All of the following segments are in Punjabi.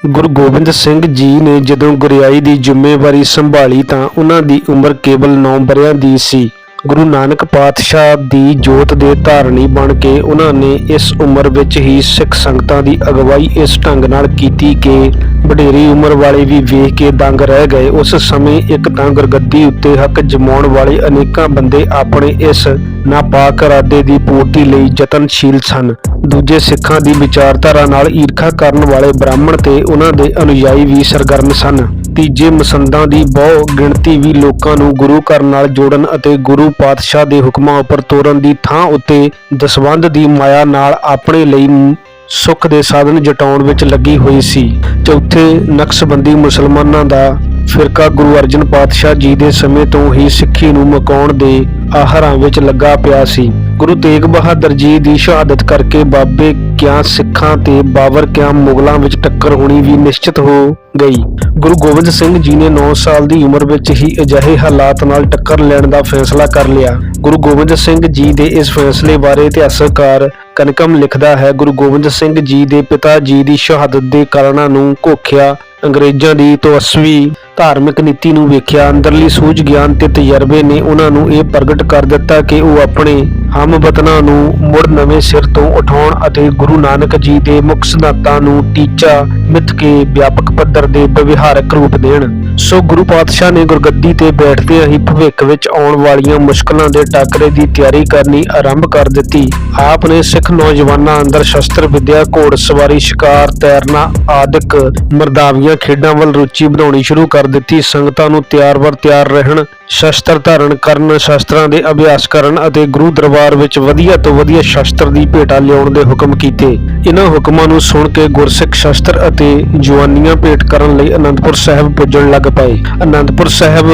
ਗੁਰੂ ਗੋਬਿੰਦ ਸਿੰਘ ਜੀ ਨੇ ਜਦੋਂ ਗੁਰਿਆਈ ਦੀ ਜ਼ਿੰਮੇਵਾਰੀ ਸੰਭਾਲੀ ਤਾਂ ਉਹਨਾਂ ਦੀ ਉਮਰ ਕੇਵਲ 9 ਵਰ੍ਹਿਆਂ ਦੀ ਸੀ। ਗੁਰੂ ਨਾਨਕ ਪਾਤਸ਼ਾਹ ਦੀ ਜੋਤ ਦੇ ਧਾਰਨੀ ਬਣ ਕੇ ਉਹਨਾਂ ਨੇ ਇਸ ਉਮਰ ਵਿੱਚ ਹੀ ਸਿੱਖ ਸੰਗਤਾਂ ਦੀ ਅਗਵਾਈ ਇਸ ਢੰਗ ਨਾਲ ਕੀਤੀ ਕਿ ਵਡੇਰੀ ਉਮਰ ਵਾਲੇ ਵੀ ਵੇਖ ਕੇ ਦੰਗ ਰਹਿ ਗਏ। ਉਸ ਸਮੇਂ ਇੱਕ ਤਾਂ ਗੁਰਗੱਦੀ ਉੱਤੇ ਹੱਕ ਜਮਾਉਣ ਵਾਲੇ ਅਨੇਕਾਂ ਬੰਦੇ ਆਪਣੇ ਇਸ ਨਾਪਾਕ ਇਰਾਦੇ ਦੀ ਪੂਰਤੀ ਲਈ ਯਤਨਸ਼ੀਲ ਸਨ। ਦੂਜੇ ਸਿੱਖਾਂ ਦੀ ਵਿਚਾਰਧਾਰਾ ਨਾਲ ਈਰਖਾ ਕਰਨ ਵਾਲੇ ਬ੍ਰਾਹਮਣ ਤੇ ਉਹਨਾਂ ਦੇ ਅਨੁਯਾਈ ਵੀ ਸਰਗਰਮ ਸਨ। ਤੀਜੇ ਮਸੰਦਾਂ ਦੀ ਬਹੁ ਗਿਣਤੀ ਵੀ ਲੋਕਾਂ ਨੂੰ ਗੁਰੂ ਘਰ ਨਾਲ ਜੋੜਨ ਅਤੇ ਗੁਰੂ ਪਾਤਸ਼ਾਹ ਦੇ ਹੁਕਮਾਂ ਉੱਪਰ ਤੋਰਨ ਦੀ ਥਾਂ ਉੱਤੇ ਦਸਵੰਧ ਦੀ ਮਾਇਆ ਨਾਲ ਆਪਣੇ ਲਈ ਸੁੱਖ ਦੇ ਸਾਧਨ ਜਟਾਉਣ ਵਿੱਚ ਲੱਗੀ ਹੋਈ ਸੀ। ਚੌਥੇ ਨਕਸ਼ਬੰਦੀ ਮੁਸਲਮਾਨਾਂ ਦਾ ਫਿਰਕਾ ਗੁਰੂ ਅਰਜਨ ਪਾਤਸ਼ਾਹ ਜੀ ਦੇ ਸਮੇਂ ਤੋਂ ਹੀ ਸਿੱਖੀ ਨੂੰ ਮੁਕਾਉਣ ਦੇ ਆਹਰਾਂ ਵਿੱਚ ਲੱਗਾ ਪਿਆ ਸੀ। ਗੁਰੂ ਤੇਗ ਬਹਾਦਰ ਜੀ ਦੀ ਸ਼ਹਾਦਤ ਕਰਕੇ ਬਾਬੇ ਕਿਆਂ ਸਿੱਖਾਂ ਤੇ ਬਾਬਰ ਕਿਆਂ ਮੁਗਲਾਂ ਵਿੱਚ ਟੱਕਰ ਹੋਣੀ ਵੀ ਨਿਸ਼ਚਿਤ ਹੋ ਗਈ। ਗੁਰੂ ਗੋਬਿੰਦ ਸਿੰਘ ਜੀ ਨੇ 9 ਸਾਲ ਦੀ ਉਮਰ ਵਿੱਚ ਹੀ ਅਜਿਹੇ ਹਾਲਾਤ ਨਾਲ ਟੱਕਰ ਲੈਣ ਦਾ ਫੈਸਲਾ ਕਰ ਲਿਆ। ਗੁਰੂ ਗੋਬਿੰਦ ਸਿੰਘ ਜੀ ਦੇ ਇਸ ਫੈਸਲੇ ਬਾਰੇ ਇਤਿਹਾਸਕਾਰ ਕਨਕਮ ਲਿਖਦਾ ਹੈ, ਗੁਰੂ ਗੋਬਿੰਦ ਸਿੰਘ ਜੀ ਦੇ ਪਿਤਾ ਜੀ ਦੀ ਸ਼ਹਾਦਤ ਦੇ ਕਾਰਨਾਂ ਨੂੰ ਘੋਖਿਆ, ਅੰਗਰੇਜ਼ਾਂ ਦੀ ਤਵੱਸਵੀ ਧਾਰਮਿਕ ਨੀਤੀ ਨੂੰ ਵੇਖਿਆ, ਅੰਦਰਲੀ ਸੂਝ ਗਿਆਨ ਤੇ ਤਜਰਬੇ ਨੇ ਉਹਨਾਂ ਨੂੰ ਇਹ ਪ੍ਰਗਟ ਕਰ ਦਿੱਤਾ ਕਿ ਉਹ ਆਪਣੇ ਹਮਵਤਨਾਂ ਨੂੰ ਮੁੜ ਨਵੇਂ ਸਿਰ ਤੋਂ ਉਠਾਉਣ ਅਤੇ ਗੁਰੂ ਨਾਨਕ ਜੀ ਦੇ ਮੁੱਖ ਸਿਧਾਂਤਾਂ ਨੂੰ ਟੀਚਾ ਮਿੱਥ ਕੇ ਵਿਆਪਕ ਪੱਧਰ ਦੇ ਵਿਵਹਾਰਕ ਰੂਪ ਦੇਣ। ਸੋ ਗੁਰੂ ਪਾਤਸ਼ਾਹ ਨੇ ਗੁਰਗੱਦੀ ਤੇ ਬੈਠਦਿਆਂ ਹੀ ਭਵਿੱਖ ਵਿੱਚ ਆਉਣ ਵਾਲੀਆਂ ਮੁਸ਼ਕਲਾਂ ਦੇ ਟਾਕਰੇ ਦੀ ਤਿਆਰੀ ਕਰਨੀ ਆਰੰਭ ਕਰ ਦਿੱਤੀ। ਆਪ ਨੇ ਸਿੱਖ ਨੌਜਵਾਨਾਂ ਅੰਦਰ ਸ਼ਸਤਰ ਵਿਦਿਆ, ਘੋੜ ਸਵਾਰੀ, ਸ਼ਿਕਾਰ, ਤੈਰਨਾ ਆਦਿਕ ਮਰਦਾਵੀਆਂ ਖੇਡਾਂ ਵੱਲ ਰੁਚੀ ਵਧਾਉਣੀ ਸ਼ੁਰੂ ਕਰ ਦਿੱਤੀ। ਸੰਗਤਾਂ ਨੂੰ ਤਿਆਰ ਰਹਿਣ, ਸ਼ਸਤਰ ਧਾਰਨ ਕਰਨ, ਸ਼ਸਤਰਾਂ ਦੇ ਅਭਿਆਸ ਕਰਨ ਅਤੇ ਗੁਰੂ ਦਰਬਾਰ ਵਿੱਚ ਵਧੀਆ ਤੋਂ ਵਧੀਆ ਸ਼ਸਤਰ ਦੀ ਭੇਟਾ ਲਿਆਉਣ ਦੇ ਹੁਕਮ ਕੀਤੇ। ਇਹਨਾਂ ਹੁਕਮਾਂ ਨੂੰ ਸੁਣ ਕੇ ਗੁਰਸਿੱਖ ਸ਼ਸਤਰ ਅਤੇ ਜਵਾਨੀਆਂ ਭੇਟ ਕਰਨ ਲਈ ਅਨੰਦਪੁਰ ਸਾਹਿਬ ਪੁੱਜਣ ਲੱਗ ਪਏ। ਅਨੰਦਪੁਰ ਸਾਹਿਬ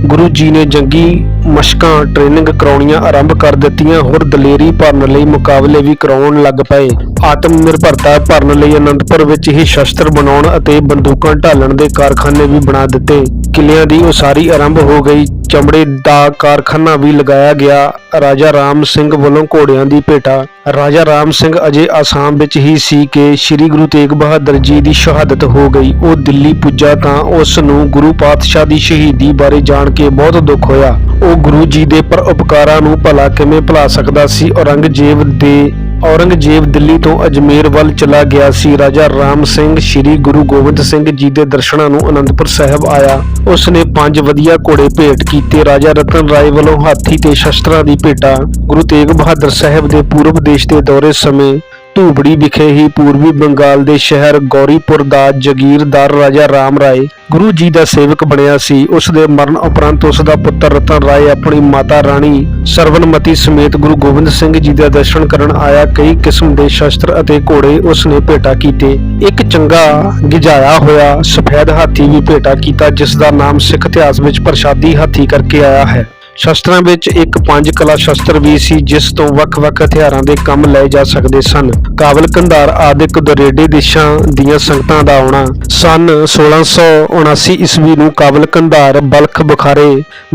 ਗੁਰੂ ਜੀ ਨੇ ਜੰਗੀ ਮਸ਼ਕਾਂ ਟ੍ਰੇਨਿੰਗ ਕਰਾਉਣੀਆਂ ਆਰੰਭ ਕਰ ਦਿੱਤੀਆਂ। ਹੋਰ ਦਲੇਰੀ ਭਰਨ ਲਈ ਮੁਕਾਬਲੇ ਵੀ ਕਰਾਉਣ ਲੱਗ ਪਏ। ਆਤਮ ਨਿਰਭਰਤਾ ਭਰਨ ਲਈ ਅਨੰਦਪੁਰ ਵਿੱਚ ਹੀ ਸ਼ਸਤਰ ਬਣਾਉਣ ਅਤੇ ਬੰਦੂਕਾਂ ਢਾਲਣ ਦੇ ਕਾਰਖਾਨੇ ਵੀ ਬਣਾ ਦਿੱਤੇ। ਕਿਲਿਆਂ ਦੀ ਉਸਾਰੀ ਆਰੰਭ ਹੋ ਗਈ। ਚਮੜੇ ਦਾ ਕਾਰਖਾਨਾ ਵੀ ਲਗਾਇਆ ਗਿਆ। ਰਾਜਾ ਰਾਮ ਸਿੰਘ ਵੱਲੋਂ ਘੋੜਿਆਂ ਦੀ ਭੇਟਾ। ਰਾਜਾ ਰਾਮ ਸਿੰਘ ਅਜੇ ਆਸਾਮ ਵਿੱਚ ਹੀ ਸੀ ਕਿ ਸ੍ਰੀ ਗੁਰੂ ਤੇਗ ਬਹਾਦਰ ਜੀ ਦੀ ਸ਼ਹਾਦਤ ਹੋ ਗਈ। ਉਹ ਦਿੱਲੀ ਪੁੱਜਾ ਤਾਂ ਉਸ ਨੂੰ ਗੁਰੂ ਪਾਤਸ਼ਾਹ ਦੀ ਸ਼ਹੀਦੀ ਬਾਰੇ ਜਾਣ ਕੇ ਬਹੁਤ ਦੁੱਖ ਹੋਇਆ। ਉਹ ਗੁਰੂ ਜੀ ਦੇ ਪਰਉਪਕਾਰਾਂ ਨੂੰ ਭਲਾ ਕਿਵੇਂ ਭੁਲਾ ਸਕਦਾ ਸੀ। ਔਰੰਗਜ਼ੇਬ ਦਿੱਲੀ ਤੋਂ ਅਜਮੇਰ ਵੱਲ ਚਲਾ ਗਿਆ ਸੀ। ਰਾਜਾ ਰਾਮ ਸਿੰਘ ਸ੍ਰੀ ਗੁਰੂ ਗੋਬਿੰਦ ਸਿੰਘ ਜੀ ਦੇ ਦਰਸ਼ਨਾਂ ਨੂੰ ਅਨੰਦਪੁਰ ਸਾਹਿਬ ਆਇਆ। ਉਸ ਨੇ 5 ਵਧੀਆ ਘੋੜੇ ਭੇਟ ਕੀਤੇ। ਰਾਜਾ ਰਤਨ ਰਾਏ ਵੱਲੋਂ ਹਾਥੀ ਤੇ ਸ਼ਸਤਰਾਂ ਦੀ ਭੇਟਾ। ਗੁਰੂ ਤੇਗ ਬਹਾਦਰ ਸਾਹਿਬ ਦੇ ਪੂਰਬ ਦੇਸ਼ ਦੇ ਦੌਰੇ ਸਮੇਂ ਧੂਬੜੀ ਵਿਖੇ ਹੀ ਪੂਰਬੀ ਬੰਗਾਲ ਦੇ ਸ਼ਹਿਰ ਗੌਰੀਪੁਰ ਦਾ ਜਗੀਰਦਾਰ ਰਾਜਾ ਰਾਮ ਰਾਏ ਗੁਰੂ ਜੀ ਦਾ ਸੇਵਕ ਬਣਿਆ ਸੀ। ਉਸ ਦੇ ਮਰਨ ਉਪਰੰਤ ਉਸ ਦਾ ਪੁੱਤਰ ਰਤਨ ਰਾਏ ਆਪਣੀ ਮਾਤਾ ਰਾਣੀ ਸਰਵਨਮਤੀ ਸਮੇਤ ਗੁਰੂ ਗੋਬਿੰਦ ਸਿੰਘ ਜੀ ਦਾ ਦਰਸ਼ਨ ਕਰਨ ਆਇਆ। ਕਈ ਕਿਸਮ ਦੇ ਸ਼ਸਤਰ ਅਤੇ ਘੋੜੇ ਉਸ ਨੇ ਭੇਟਾ ਕੀਤੇ। ਇੱਕ ਚੰਗਾ ਗਿਝਾਇਆ ਹੋਇਆ ਸਫੈਦ ਹਾਥੀ ਵੀ ਭੇਟਾ ਕੀਤਾ, ਜਿਸ ਦਾ ਨਾਮ ਸਿੱਖ ਇਤਿਹਾਸ ਵਿੱਚ ਪ੍ਰਸ਼ਾਦੀ ਹਾਥੀ ਕਰਕੇ ਆਇਆ ਹੈ। ਸ਼ਸਤਰਾਂ ਵਿੱਚ ਇੱਕ 5 ਕਲਾ ਸ਼ਸਤਰ ਵੀ ਸੀ, ਜਿਸ ਤੋਂ ਵੱਖ-ਵੱਖ ਹਥਿਆਰਾਂ ਦੇ ਕੰਮ ਲਏ ਜਾ ਸਕਦੇ ਸਨ। ਕਾਬਲ ਕੰਧਾਰ ਆਦਿਕ ਦੁਰੇਡੇ ਦੇਸ਼ਾਂ ਦੀਆਂ ਸੰਗਤਾਂ ਦਾ ਆਉਣਾ। ਸਨ 1679 ਈਸਵੀ ਨੂੰ ਕਾਬਲ ਕੰਧਾਰ, ਬਲਖ, ਬੁਖਾਰੇ,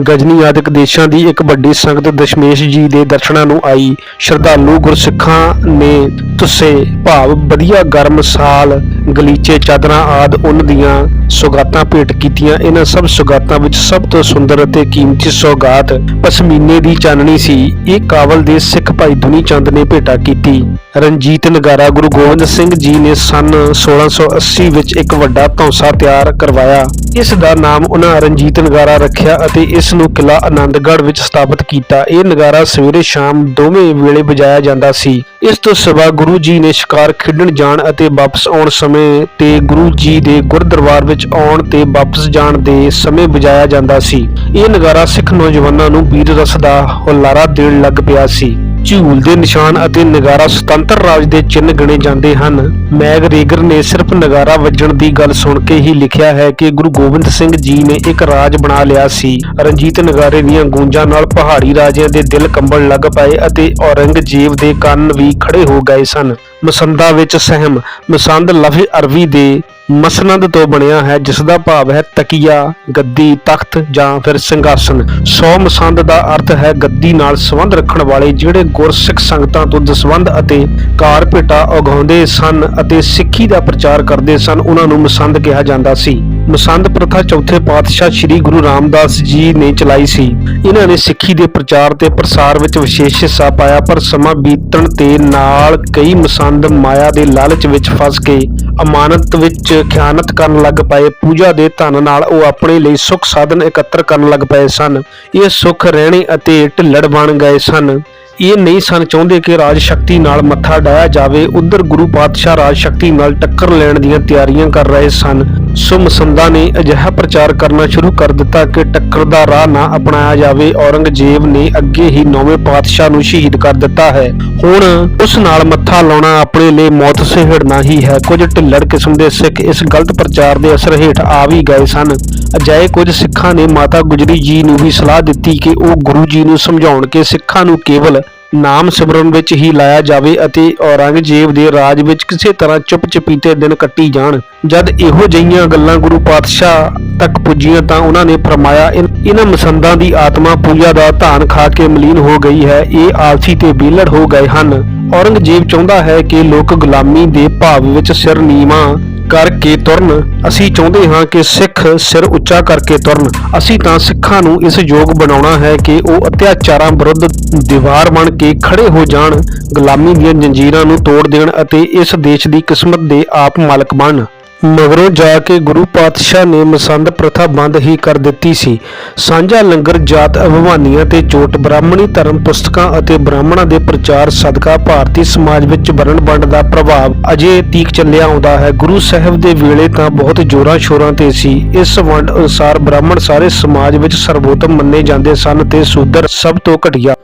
ਗਜਨੀ ਆਦਿਕ ਦੇਸ਼ਾਂ ਦੀ ਇੱਕ ਵੱਡੀ ਸੰਗਤ ਦਸ਼ਮੇਸ਼ ਜੀ ਦੇ ਦਰਸ਼ਨਾਂ ਨੂੰ ਆਈ। ਸ਼ਰਧਾਲੂ ਗੁਰਸਿੱਖਾਂ ਨੇ ਤੁਸੇ ਭਾਵ ਵਧੀਆ ਗਰਮ ਸਾਲ, ਗਲੀਚੇ, ਚਾਦਰਾਂ ਆਦਿ ਉੱਨ ਦੀਆਂ ਸੁਗਾਤਾਂ ਭੇਟ ਕੀਤੀਆਂ। ਇਹਨਾਂ ਸਭ ਸੁਗਾਤਾਂ ਵਿੱਚ ਸਭ ਤੋਂ ਸੁੰਦਰ ਅਤੇ ਕੀਮਤੀ ਸੁਗਾਤ ਪਸ਼ਮੀਨੇ ਦੀ ਚਾਨਣੀ ਸੀ। ਇਹ ਕਾਬਲ ਦੇ ਸਿੱਖ ਭਾਈ ਦੁਨੀ ਚੰਦ ਨੇ ਭੇਟਾ ਕੀਤੀ। ਰਣਜੀਤ ਨਗਾਰਾ। ਗੁਰੂ ਗੋਬਿੰਦ ਸਿੰਘ ਜੀ ਨੇ ਸੰਨ 1680 ਵਿੱਚ ਇੱਕ ਵੱਡਾ ਧੌਂਸਾ ਤਿਆਰ ਕਰਵਾਇਆ। ਇਸ ਦਾ ਨਾਮ ਉਹਨਾਂ ਰਣਜੀਤ ਨਗਾਰਾ ਰੱਖਿਆ ਅਤੇ ਇਸ ਨੂੰ ਕਿਲ੍ਹਾ ਆਨੰਦਗੜ੍ਹ ਵਿੱਚ ਸਥਾਪਿਤ ਕੀਤਾ। ਇਹ ਨਗਾਰਾ ਸਵੇਰੇ ਸ਼ਾਮ ਦੋਵੇਂ ਵੇਲੇ ਵਜਾਇਆ ਜਾਂਦਾ ਸੀ। ਇਸ ਤੋਂ ਸਿਵਾ ਗੁਰੂ ਜੀ ਨੇ ਸ਼ਿਕਾਰ ਖੇਡਣ ਜਾਣ ਅਤੇ ਵਾਪਸ ਆਉਣ ਸਮੇਂ ਤੇ ਗੁਰੂ ਜੀ ਦੇ ਗੁਰਦਰਬਾਰ ਵਿੱਚ ਆਉਣ ਤੇ ਵਾਪਸ ਜਾਣ ਦੇ ਸਮੇਂ ਵਜਾਇਆ ਜਾਂਦਾ ਸੀ। ਇਹ ਨਗਾਰਾ ਸਿੱਖ ਨੌਜਵਾਨਾਂ ਨੂੰ ਵੀਰ ਰਸ ਦਾ ਹੁਲਾਰਾ ਦੇਣ ਲੱਗ ਪਿਆ ਸੀ। ਝੂਲ ਦੇ ਨਿਸ਼ਾਨ ਅਤੇ ਨਗਾਰਾ ਸੁਤੰਤਰ ਰਾਜ ਦੇ ਚਿੰਨ੍ਹ ਗਿਣੇ ਜਾਂਦੇ ਹਨ। ਮੈਗਰੇਗਰ ਨੇ ਸਿਰਫ ਨਗਾਰਾ ਵੱਜਣ ਦੀ ਗੱਲ ਸੁਣ ਕੇ ਹੀ ਲਿਖਿਆ ਹੈ ਕਿ ਗੁਰੂ ਗੋਬਿੰਦ ਸਿੰਘ ਜੀ ਨੇ ਇੱਕ ਰਾਜ ਬਣਾ ਲਿਆ ਸੀ। ਰਣਜੀਤ ਨਗਾਰੇ ਦੀਆਂ ਗੂੰਜਾਂ ਨਾਲ ਪਹਾੜੀ ਰਾਜਿਆਂ ਦੇ ਦਿਲ ਕੰਬਣ ਲੱਗ ਪਏ ਅਤੇ ਔਰੰਗਜ਼ੇਬ ਦੇ ਕੰਨ ਵੀ ਖੜੇ ਹੋ ਗਏ ਸਨ। ਮਸੰਦਾਂ ਵਿੱਚ ਸਹਿਮ। ਮਸੰਦ ਲਫ਼ਜ਼ ਅਰਬੀ ਦੇ ਮਸਨਦ ਤੋਂ ਬਣਿਆ ਹੈ, ਜਿਸ ਦਾ ਭਾਵ ਹੈ ਤਕੀਆ, ਗੱਦੀ, ਤਖਤ ਜਾਂ ਫਿਰ ਸਿੰਘਾਸਨ। ਸੌ ਮਸੰਦ ਦਾ ਅਰਥ ਹੈ ਗੱਦੀ ਨਾਲ ਸੰਬੰਧ ਰੱਖਣ ਵਾਲੇ, ਜਿਹੜੇ ਗੁਰਸਿੱਖ ਸੰਗਤਾਂ ਤੋਂ ਦਸਵੰਧ ਅਤੇ ਕਾਰ ਭੇਟਾ ਉਗਾਉਂਦੇ ਸਨ ਅਤੇ ਸਿੱਖੀ ਦਾ ਪ੍ਰਚਾਰ ਕਰਦੇ ਸਨ, ਉਹਨਾਂ ਨੂੰ ਮਸੰਦ ਕਿਹਾ ਜਾਂਦਾ ਸੀ। ਮਸੰਦ ਪ੍ਰਥਾ ਚੌਥੇ ਪਾਤਸ਼ਾਹ ਸ੍ਰੀ ਗੁਰੂ ਰਾਮਦਾਸ ਜੀ ਨੇ ਚਲਾਈ ਸੀ। ਇਹਨਾਂ ਨੇ ਸਿੱਖੀ ਦੇ ਪ੍ਰਚਾਰ ਤੇ ਪ੍ਰਸਾਰ ਵਿੱਚ ਵਿਸ਼ੇਸ਼ ਹਿੱਸਾ ਪਾਇਆ, ਪਰ ਸਮਾਂ ਬੀਤਣ ਤੇ ਨਾਲ ਕਈ ਮਸੰਦ ਮਾਇਆ ਦੇ ਲਾਲਚ ਵਿੱਚ ਫਸ ਕੇ ਅਮਾਨਤ ਵਿੱਚ ਖਿਆਨਤ ਕਰਨ ਲੱਗ ਪਏ। ਪੂਜਾ ਦੇ ਧਨ ਨਾਲ ਉਹ ਆਪਣੇ ਲਈ ਸੁੱਖ ਸਾਧਨ ਇਕੱਤਰ ਕਰਨ ਲੱਗ ਪਏ ਸਨ। ਇਹ ਸੁੱਖ ਰਹਿਣੇ ਅਤੇ ਢਿੱਲੜ ਬਣ ਗਏ ਸਨ। ਇਹ ਨਹੀਂ ਸਨ ਚਾਹੁੰਦੇ ਕਿ ਰਾਜ ਸ਼ਕਤੀ ਨਾਲ ਮੱਥਾ ਡਾਇਆ ਜਾਵੇ। ਉਧਰ ਗੁਰੂ ਪਾਤਸ਼ਾਹ ਰਾਜ ਸ਼ਕਤੀ ਨਾਲ ਟੱਕਰ ਲੈਣ ਦੀਆਂ ਤਿਆਰੀਆਂ ਕਰ ਰਹੇ ਸਨ, ਸੋ ਮਸੰਦਾਂ ਨੇ ਅਜਿਹਾ ਪ੍ਰਚਾਰ ਕਰਨਾ ਸ਼ੁਰੂ ਕਰ ਦਿੱਤਾ ਕਿ ਟੱਕਰ ਦਾ ਰਾਹ ਨਾ ਅਪਣਾਇਆ ਜਾਵੇ। ਔਰੰਗਜ਼ੇਬ ਨੇ ਅੱਗੇ ਹੀ 9ਵੇਂ ਪਾਤਸ਼ਾਹ ਨੂੰ ਸ਼ਹੀਦ ਕਰ ਦਿੱਤਾ ਹੈ। ਹੁਣ ਉਸ ਨਾਲ ਮੱਥਾ ਲਾਉਣਾ ਆਪਣੇ ਲਈ ਮੌਤ ਸਹੇੜਨਾ ਹੀ ਹੈ। ਕੁਝ ਢਿੱਲੜ ਕਿਸਮ ਦੇ ਸਿੱਖ ਇਸ ਗਲਤ ਪ੍ਰਚਾਰ ਦੇ ਅਸਰ ਹੇਠ ਆ ਵੀ ਗਏ ਸਨ। ਅਜਿਹੇ ਕੁਝ ਸਿੱਖਾਂ ਨੇ ਮਾਤਾ ਗੁਜਰੀ ਜੀ ਨੂੰ ਵੀ ਸਲਾਹ ਦਿੱਤੀ ਕਿ ਉਹ ਗੁਰੂ ਜੀ ਨੂੰ ਸਮਝਾਉਣ ਕਿ ਸਿੱਖਾਂ ਨੂੰ ਕੇਵਲ ਨਾਮ ਸਿਮਰਨ ਵਿੱਚ ਹੀ ਲਾਇਆ ਜਾਵੇ ਅਤੇ ਔਰੰਗਜ਼ੇਬ ਦੇ ਰਾਜ ਵਿੱਚ ਕਿਸੇ ਤਰ੍ਹਾਂ ਚੁੱਪ ਚਪੀਤੇ ਦਿਨ ਕੱਟੀ ਜਾਣ। ਜਦ ਇਹੋ ਜਿਹੀਆਂ ਗੱਲਾਂ ਗੁਰੂ ਪਾਤਸ਼ਾਹ ਤੱਕ ਪੁੱਜੀਆਂ ਤਾਂ ਉਹਨਾਂ ਨੇ ਫਰਮਾਇਆ, ਇਹਨਾਂ ਮਸੰਦਾਂ ਦੀ ਆਤਮਾ ਪੂਜਾ ਦਾ ਧਾਨ ਖਾ ਕੇ ਮਲੀਨ ਹੋ ਗਈ ਹੈ। ਇਹ ਆਲਸੀ ਤੇ ਵਿਹਲੜ ਹੋ ਗਏ ਹਨ। ਔਰੰਗਜ਼ੇਬ ਚਾਹੁੰਦਾ ਹੈ ਕਿ ਲੋਕ ਗੁਲਾਮੀ ਦੇ ਭਾਵ ਵਿੱਚ ਸਿਰ ਨੀਵਾਂ ਕਰਕੇ ਤੁਰਨ। ਅਸੀਂ ਚਾਹੁੰਦੇ ਹਾਂ ਕਿ ਸਿੱਖ ਸਿਰ ਉੱਚਾ ਕਰਕੇ ਤੁਰਨ। ਅਸੀਂ ਤਾਂ ਸਿੱਖਾਂ ਨੂੰ ਇਸ ਯੋਗ ਬਣਾਉਣਾ ਹੈ ਕਿ ਉਹ ਅਤਿਆਚਾਰਾਂ ਵਿਰੁੱਧ ਦੀਵਾਰ ਬਣ ਕੇ ਖੜੇ ਹੋ ਜਾਣ, ਗੁਲਾਮੀ ਦੀਆਂ ਜੰਜੀਰਾਂ ਨੂੰ ਤੋੜ ਦੇਣ ਅਤੇ ਇਸ ਦੇਸ਼ ਦੀ ਕਿਸਮਤ ਦੇ ਆਪ ਮਾਲਕ ਬਣਨ। ਮਗਰੋਂ ਜਾ ਕੇ ਗੁਰੂ ਪਾਤਸ਼ਾਹ ਨੇ ਮਸੰਦ ਪ੍ਰਥਾ ਬੰਦ ਹੀ ਕਰ ਦਿੱਤੀ ਸੀ। ਸਾਂਝਾ ਲੰਗਰ ਜਾਤ ਅਭਿਮਾਨੀਆਂ ਤੇ ਚੋਟ, ਬ੍ਰਾਹਮਣੀ ਧਰਮ ਪੁਸਤਕਾਂ ਅਤੇ ਬ੍ਰਾਹਮਣਾਂ ਦੇ ਪ੍ਰਚਾਰ ਸਦਕਾ ਭਾਰਤੀ ਸਮਾਜ ਵਿੱਚ ਵਰਣ ਵੰਡ ਦਾ ਪ੍ਰਭਾਵ ਅਜੇ ਤੀਕ ਚੱਲਿਆ ਆਉਂਦਾ ਹੈ। ਗੁਰੂ ਸਾਹਿਬ ਦੇ ਵੇਲੇ ਤਾਂ ਬਹੁਤ ਜ਼ੋਰਾਂ ਸ਼ੋਰਾਂ ਤੇ ਸੀ। ਇਸ ਵੰਡ ਅਨੁਸਾਰ ਬ੍ਰਾਹਮਣ ਸਾਰੇ ਸਮਾਜ ਵਿੱਚ ਸਰਵੋਤਮ ਮੰਨੇ ਜਾਂਦੇ ਸਨ ਤੇ ਸ਼ੂਦਰ ਸਭ ਤੋਂ ਘਟੀਆ।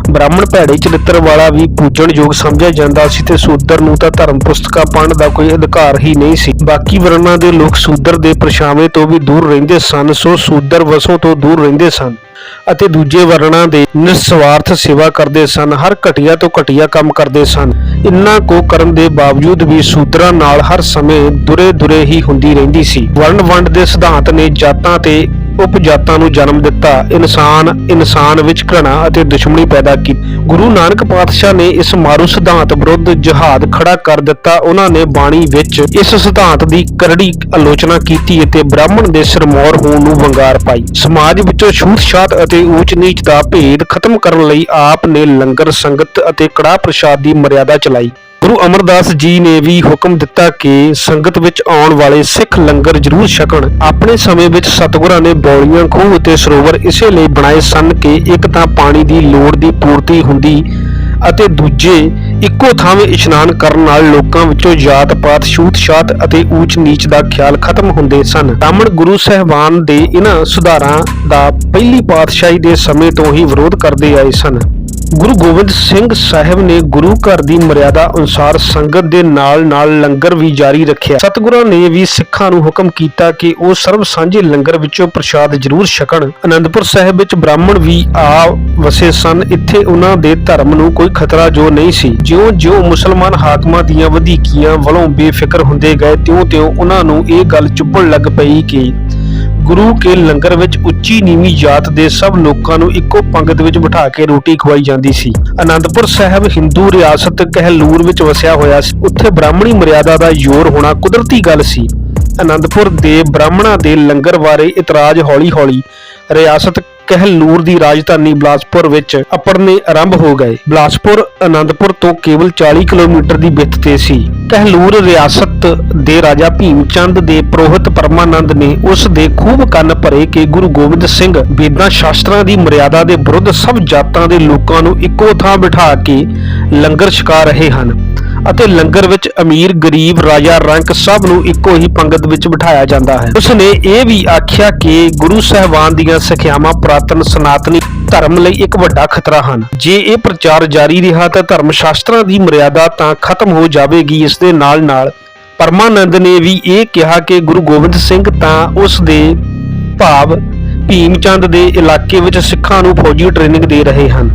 ਬ੍ਰਾਹਮਣ ਭੈੜੇ ਚਰਿੱਤਰ ਵਾਲਾ ਵੀ ਪੂਜਣਯੋਗ ਸਮਝਿਆ ਜਾਂਦਾ ਸੀ ਤੇ ਸ਼ੂਦਰ ਨੂੰ ਤਾਂ ਧਰਮ ਪੁਸਤਕਾਂ ਪੜ੍ਹਨ ਦਾ ਕੋਈ ਅਧਿਕਾਰ ਹੀ ਨਹੀਂ ਸੀ। ਬਾਕੀ ਵਰਨਾਂ ਦੇ ਲੋਕ ਸ਼ੂਦਰ ਦੇ ਪਰਛਾਵੇਂ ਤੋਂ ਵੀ ਦੂਰ ਰਹਿੰਦੇ ਸਨ, ਸੋ ਸ਼ੂਦਰ ਵਸੋਂ ਤੋਂ ਦੂਰ ਰਹਿੰਦੇ ਸਨ ਅਤੇ ਦੂਜੇ ਵਰਨਾਂ ਦੇ ਨਿਸਵਾਰਥ ਸੇਵਾ ਕਰਦੇ ਸਨ, ਹਰ ਘਟੀਆ ਤੋਂ ਘਟੀਆ ਕੰਮ ਕਰਦੇ ਸਨ। ਇੰਨਾ ਕੋ ਕਰਨ ਦੇ ਬਾਵਜੂਦ ਵੀ ਸ਼ੂਦਰਾਂ ਨਾਲ ਹਰ ਸਮੇਂ ਦੁਰੇ ਹੀ ਹੁੰਦੀ ਰਹਿੰਦੀ ਸੀ। ਵਰਣ ਵੰਡ ਦੇ ਸਿਧਾਂਤ ਨੇ ਜਾਤਾਂ ਤੇ ਉਪਜਾਤਾਂ ਨੂੰ ਜਨਮ ਦਿੱਤਾ। ਇਨਸਾਨ ਵਿੱਚ ਘৃਣਾ ਅਤੇ ਦੁਸ਼ਮਣੀ ਪੈਦਾ ਕੀਤੀ। ਗੁਰੂ ਨਾਨਕ ਪਾਤਸ਼ਾਹ ਨੇ ਇਸ ਮਾਰੂ ਸਿਧਾਂਤ ਵਿਰੁੱਧ ਜਹਾਦ ਖੜਾ ਕਰ ਦਿੱਤਾ। ਉਹਨਾਂ ਨੇ ਬਾਣੀ ਵਿੱਚ ਇਸ ਸਿਧਾਂਤ ਦੀ ਕਰੜੀ ਆਲੋਚਨਾ ਕੀਤੀ ਅਤੇ ਬ੍ਰਾਹਮਣ ਦੇ ਸਿਰਮੌਰ ਹੋਣ ਨੂੰ ਵੰਗਾਰ ਪਾਈ। ਸਮਾਜ ਵਿੱਚੋਂ ਛੂਤ-ਛਾਤ ਅਤੇ ਊਚ ਨੀਚ ਦਾ ਭੇਦ ਖਤਮ ਕਰਨ ਲਈ ਆਪ ਨੇ ਲੰਗਰ, ਸੰਗਤ ਅਤੇ ਕੜਾਹ ਪ੍ਰਸ਼ਾਦ ਦੀ ਮਰਿਆਦਾ ਚਲਾਈ। ਗੁਰੂ ਅਮਰਦਾਸ ਜੀ ਨੇ ਵੀ ਹੁਕਮ ਦਿੱਤਾ ਕਿ ਸੰਗਤ ਵਿੱਚ ਆਉਣ ਵਾਲੇ ਸਿੱਖ ਲੰਗਰ ਜ਼ਰੂਰ ਛਕਣ। ਆਪਣੇ ਸਮੇਂ ਵਿੱਚ ਸਤਿਗੁਰਾਂ ਨੇ ਬੌਲੀਆਂ, ਖੂਹ ਅਤੇ ਸਰੋਵਰ ਇਸੇ ਲਈ ਬਣਾਏ ਸਨ ਕਿ ਇੱਕ ਤਾਂ ਪਾਣੀ ਦੀ ਲੋੜ ਦੀ ਪੂਰਤੀ ਹੁੰਦੀ ਅਤੇ ਦੂਜੇ ਇੱਕੋ ਥਾਵੇਂ ਇਸ਼ਨਾਨ ਕਰਨ ਨਾਲ ਲੋਕਾਂ ਵਿੱਚੋਂ ਜਾਤ-ਪਾਤ, ਛੂਤ-ਛਾਤ ਅਤੇ ਊਚ ਨੀਚ ਦਾ ਖਿਆਲ ਖਤਮ ਹੁੰਦੇ ਸਨ। ਬ੍ਰਾਹਮਣ ਗੁਰੂ ਸਾਹਿਬਾਨ ਦੇ ਇਹਨਾਂ ਸੁਧਾਰਾਂ ਦਾ ਪਹਿਲੀ ਪਾਤਸ਼ਾਹੀ ਦੇ ਸਮੇਂ ਤੋਂ ਹੀ ਵਿਰੋਧ ਕਰਦੇ ਆਏ ਸਨ। ਗੁਰੂ ਗੋਬਿੰਦ ਸਿੰਘ ਸਾਹਿਬ ਨੇ ਗੁਰੂ ਘਰ ਦੀ ਮਰਿਆਦਾ ਅਨੁਸਾਰ ਸੰਗਤ ਦੇ ਨਾਲ-ਨਾਲ ਲੰਗਰ ਵੀ ਜਾਰੀ ਰੱਖਿਆ। ਸਤਿਗੁਰਾਂ ਨੇ ਵੀ ਸਿੱਖਾਂ ਨੂੰ ਹੁਕਮ ਕੀਤਾ ਕਿ ਉਹ ਸਰਬ ਸਾਂਝੇ ਲੰਗਰ ਵਿੱਚੋਂ ਪ੍ਰਸ਼ਾਦ ਜ਼ਰੂਰ ਛਕਣ। ਅਨੰਦਪੁਰ ਸਾਹਿਬ ਵਿੱਚ ਬ੍ਰਾਹਮਣ ਵੀ ਆ ਵਸੇ ਸਨ। ਇੱਥੇ ਉਹਨਾਂ ਦੇ ਧਰਮ ਨੂੰ ਕੋਈ ਖਤਰਾ ਜੋ ਨਹੀਂ ਸੀ। ਜਿਉਂ-ਜਿਉਂ ਮੁਸਲਮਾਨ ਹਾਕਮਾਂ ਦੀਆਂ ਵਧੀਕੀਆਂ ਵੱਲੋਂ ਬੇਫਿਕਰ ਹੁੰਦੇ ਗਏ, ਤਿਉਂ-ਤਿਉਂ ਉਹਨਾਂ ਨੂੰ ਇਹ ਗੱਲ ਚੁੱਭਣ ਲੱਗ ਪਈ ਕਿ ਗੁਰੂ ਕੇ ਲੰਗਰ ਵਿੱਚ ਉੱਚੀ ਨੀਵੀਂ ਜਾਤ ਦੇ ਸਭ ਲੋਕਾਂ ਨੂੰ ਇੱਕੋ ਪੰਗਤ ਵਿੱਚ ਬਿਠਾ ਕੇ ਰੋਟੀ ਖਵਾਈ ਜਾਂਦੀ ਸੀ। ਅਨੰਦਪੁਰ ਸਾਹਿਬ ਹਿੰਦੂ ਰਿਆਸਤ ਕਹਿਲੂਰ ਵਿੱਚ ਵਸਿਆ ਹੋਇਆ ਸੀ। ਉੱਥੇ ਬ੍ਰਾਹਮਣੀ ਮਰਿਆਦਾ ਦਾ ਜ਼ੋਰ ਹੋਣਾ ਕੁਦਰਤੀ ਗੱਲ ਸੀ। ਅਨੰਦਪੁਰ ਦੇ ਬ੍ਰਾਹਮਣਾਂ ਦੇ ਲੰਗਰ ਬਾਰੇ ਇਤਰਾਜ਼ ਹੌਲੀ-ਹੌਲੀ ਰਿਆਸਤ ਕਹਿਲੂਰ ਦੀ ਰਾਜਧਾਨੀ ਬਿਲਾਸਪੁਰ ਵਿੱਚ ਅਪੜਨੇ ਆਰੰਭ ਹੋ ਗਏ। ਬਿਲਾਸਪੁਰ ਅਨੰਦਪੁਰ ਤੋਂ ਕੇਵਲ 40 ਕਿਲੋਮੀਟਰ ਦੀ ਵਿੱਥ ਤੇ ਸੀ। ਕਹਿਲੂਰ ਰਿਆਸਤ ਦੇ ਰਾਜਾ ਭੀਮ ਚੰਦ ਦੇ ਪ੍ਰੋਹਿਤ ਪਰਮਾਨੰਦ ਨੇ ਉਸ ਦੇ ਖੂਬ ਕੰਨ ਭਰੇ ਕਿ ਗੁਰੂ ਗੋਬਿੰਦ ਸਿੰਘ ਵੇਦਾਂ ਸ਼ਾਸਤਰਾਂ ਦੀ ਮਰਿਆਦਾ ਦੇ ਵਿਰੁੱਧ ਸਭ ਜਾਤਾਂ ਦੇ ਲੋਕਾਂ ਨੂੰ ਇੱਕੋ ਥਾਂ ਬਿਠਾ ਕੇ ਲੰਗਰ ਛਕਾ ਰਹੇ ਹਨ ਅਤੇ ਲੰਗਰ ਵਿੱਚ ਅਮੀਰ, ਗਰੀਬ, ਰਾਜਾ, ਰੰਕ ਸਭ ਨੂੰ ਇੱਕੋ ਹੀ ਪੰਗਤ ਵਿੱਚ ਬਿਠਾਇਆ ਜਾਂਦਾ ਹੈ। ਉਸ ਨੇ ਇਹ ਵੀ ਆਖਿਆ ਕਿ ਗੁਰੂ ਸਾਹਿਬਾਨ ਦੀਆਂ ਸਿੱਖਿਆਵਾਂ ਪੁਰਾਤਨ ਸਨਾਤਨੀ ਧਰਮ ਲਈ ਇੱਕ ਵੱਡਾ ਖਤਰਾ ਹਨ। ਜੇ ਇਹ ਪ੍ਰਚਾਰ ਜਾਰੀ ਰਿਹਾ ਤਾਂ ਧਰਮ ਸ਼ਾਸਤਰਾਂ ਦੀ ਮਰਿਆਦਾ ਤਾਂ ਖਤਮ ਹੋ ਜਾਵੇਗੀ। ਇਸ ਦੇ ਨਾਲ-ਨਾਲ ਪਰਮਾਨੰਦ ਨੇ ਵੀ ਇਹ ਕਿਹਾ ਕਿ ਗੁਰੂ ਗੋਬਿੰਦ ਸਿੰਘ ਤਾਂ ਉਸ ਦੇ ਭਾਵ ਭੀਮ ਚੰਦ ਦੇ ਇਲਾਕੇ ਵਿੱਚ ਸਿੱਖਾਂ ਨੂੰ ਫੌਜੀ ਟ੍ਰੇਨਿੰਗ ਦੇ ਰਹੇ ਹਨ।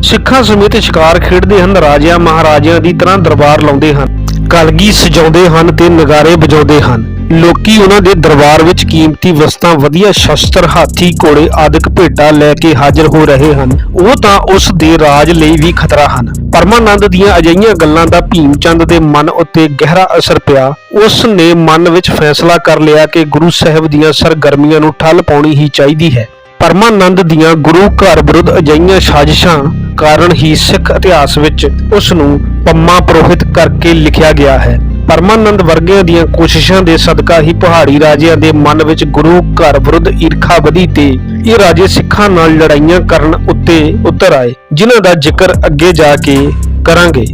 ਸਿੱਖਾਂ ਸਮੇਤ ਸ਼ਿਕਾਰ ਖੇਡਦੇ ਹਨ, ਰਾਜਿਆਂ ਮਹਾਰਾਜਿਆਂ ਦੀ ਤਰ੍ਹਾਂ ਦਰਬਾਰ ਲਾਉਂਦੇ ਹਨ, ਕਲਗੀ ਸਜਾਉਂਦੇ ਹਨ ਤੇ ਨਗਾਰੇ ਵਜਾਉਂਦੇ ਹਨ। ਲੋਕੀ ਉਹਨਾਂ ਦੇ ਦਰਬਾਰ ਵਿੱਚ ਕੀਮਤੀ ਵਸਤਾਂ, ਵਧੀਆ ਸ਼ਸਤਰ, ਹਾਥੀ ਘੋੜੇ ਆਦਿਕ ਭੇਟਾਂ ਲੈ ਕੇ ਹਾਜ਼ਰ ਹੋ ਰਹੇ ਹਨ। ਉਹ ਤਾਂ ਉਸ ਦੇ ਰਾਜ ਲਈ ਵੀ ਖਤਰਾ ਹਨ। ਪਰਮਾਨੰਦ ਦੀਆਂ ਅਜਿਹੀਆਂ ਗੱਲਾਂ ਦਾ ਭੀਮ ਚੰਦ ਦੇ ਮਨ ਉੱਤੇ ਗਹਿਰਾ ਅਸਰ ਪਿਆ। ਉਸ ਨੇ ਮਨ ਵਿੱਚ ਫੈਸਲਾ ਕਰ ਲਿਆ ਕਿ ਗੁਰੂ ਸਾਹਿਬ ਦੀਆਂ ਸਰਗਰਮੀਆਂ ਨੂੰ ਠੱਲ ਪਾਉਣੀ ਹੀ ਚਾਹੀਦੀ ਹੈ। ਪਰਮਾਨੰਦ ਦੀਆਂ ਗੁਰੂ ਘਰ ਵਿਰੁੱਧ ਅਜਿਹੀਆਂ ਸਾਜ਼ਿਸ਼ਾਂ ਕਾਰਨ ਹੀ ਸਿੱਖ ਇਤਿਹਾਸ ਵਿੱਚ ਉਸ ਨੂੰ ਪੰਮਾ ਪੁਰੋਹਿਤ ਕਰਕੇ ਲਿਖਿਆ ਗਿਆ ਹੈ। ਪਰਮਾਨੰਦ ਵਰਗਿਆਂ ਦੀਆਂ ਕੋਸ਼ਿਸ਼ਾਂ ਦੇ ਸਦਕਾ ਹੀ ਪਹਾੜੀ ਰਾਜਿਆਂ ਦੇ ਮਨ ਵਿੱਚ ਗੁਰੂ ਘਰ ਵਿਰੁੱਧ ਈਰਖਾ ਵਧੀ ਤੇ ਇਹ ਰਾਜੇ ਸਿੱਖਾਂ ਨਾਲ ਲੜਾਈਆਂ ਕਰਨ ਉੱਤੇ ਉਤਰ ਆਏ, ਜਿਨ੍ਹਾਂ ਦਾ ਜ਼ਿਕਰ ਅੱਗੇ ਜਾ ਕੇ ਕਰਾਂਗੇ।